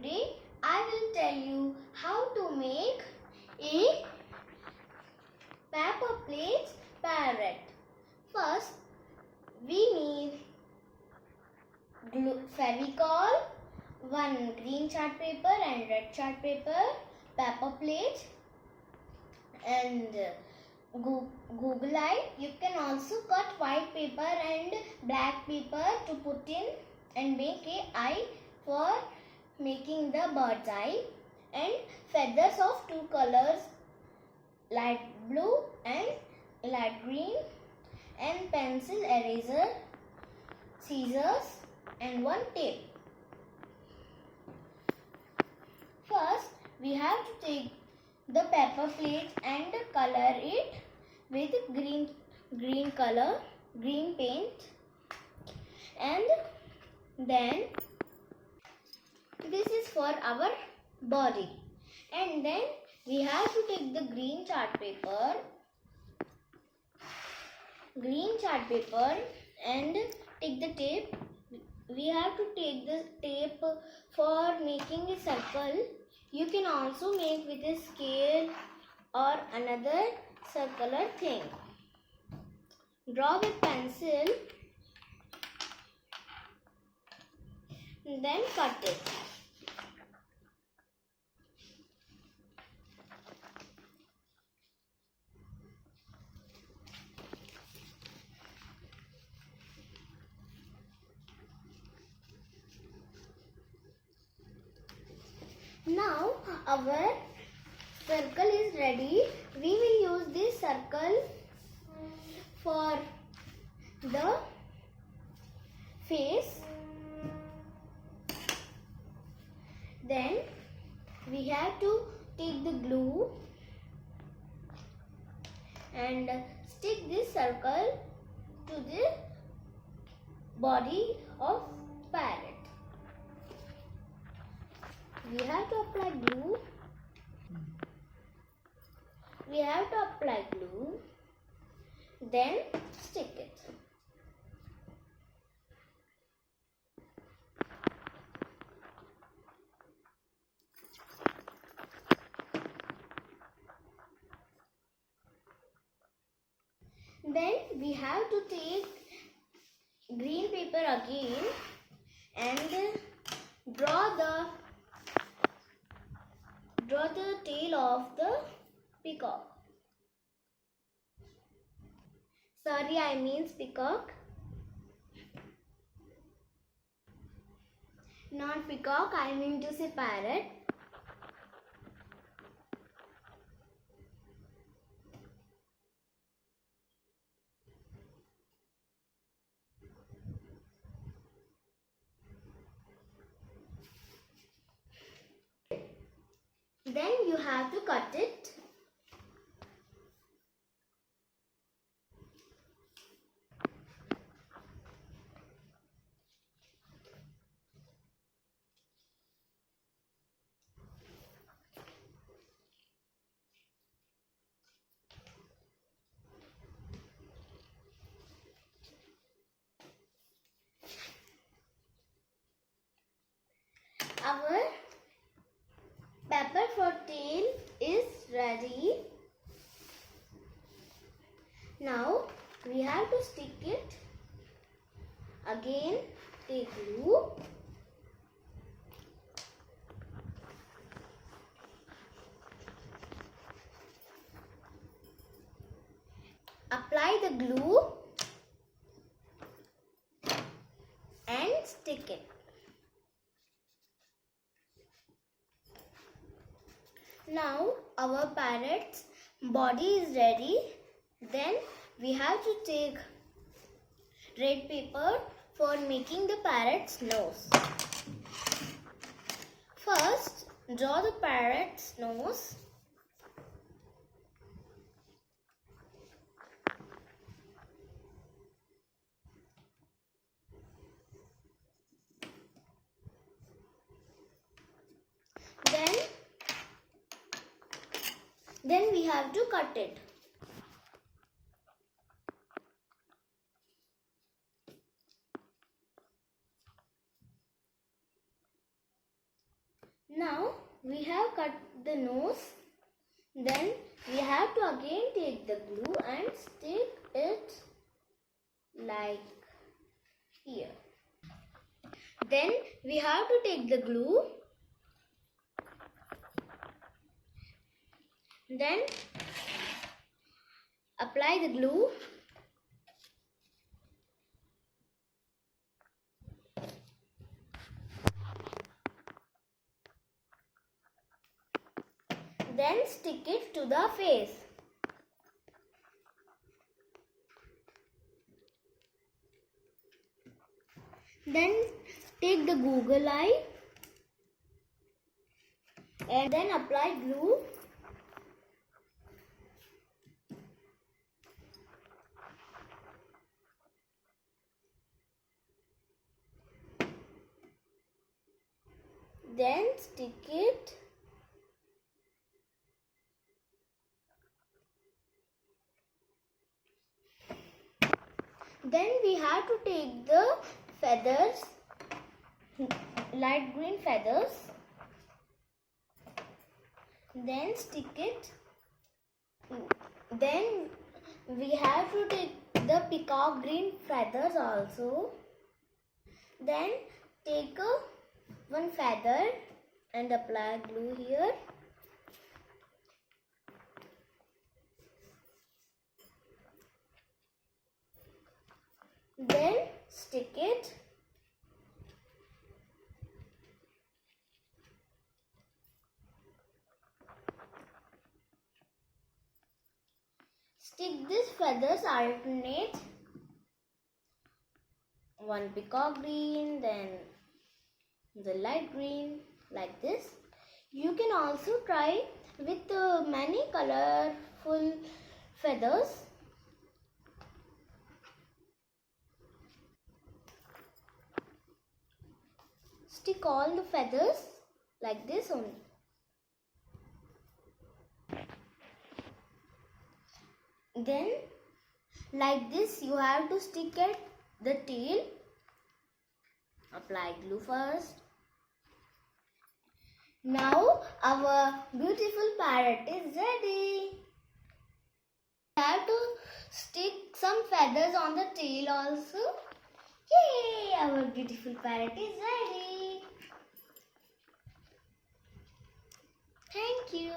today I will tell you how to make a paper plate parrot. First, we need Fevicol, one green chart paper and red chart paper, paper plate, and Google eye. You can also cut white paper and black paper to put in and make a eye for making the bird's eye, and feathers of two colors, light blue and light green, and pencil, eraser, scissors and one tape. First, we have to take the paper plate and color it with green color, green paint, and then this is for our body. And then we have to take the green chart paper and take the tape. We have to take the tape for making a circle. You can also make with a scale or another circular thing. Draw with pencil and then cut it. Now our circle is ready. We will use this circle for the face. Then we have to take the glue and stick this circle to the body of parrot. We have to apply glue. Then stick it. Then we have to take green paper again and draw the tail of the peacock. Sorry, I means peacock. Not peacock, I mean to say parrot. Then you have to cut it. Our paper for tail is ready. Now we have to stick it. Again, take glue. Apply the glue and stick it. Now our parrot's body is ready. Then we have to take red paper for making the parrot's nose. First, draw the parrot's nose. Then we have to cut it. Now we have cut the nose. Then we have to again take the glue and stick it like here. Then we have to take the glue. Then apply the glue. Then stick it to the face. Then take the Google eye and then apply glue. Then stick it. Then we have to take the feathers, light green feathers. Then stick it. Then we have to take the peacock green feathers also. Then take one feather and apply glue here. Then stick it. Stick these feathers alternate. One peacock green, then the light green, like this. You can also try with many colorful feathers. Stick all the feathers like this only. Then like this you have to stick at the tail. Apply glue first. Now our beautiful parrot is ready. We have to stick some feathers on the tail also. Yay! Our beautiful parrot is ready. Thank you.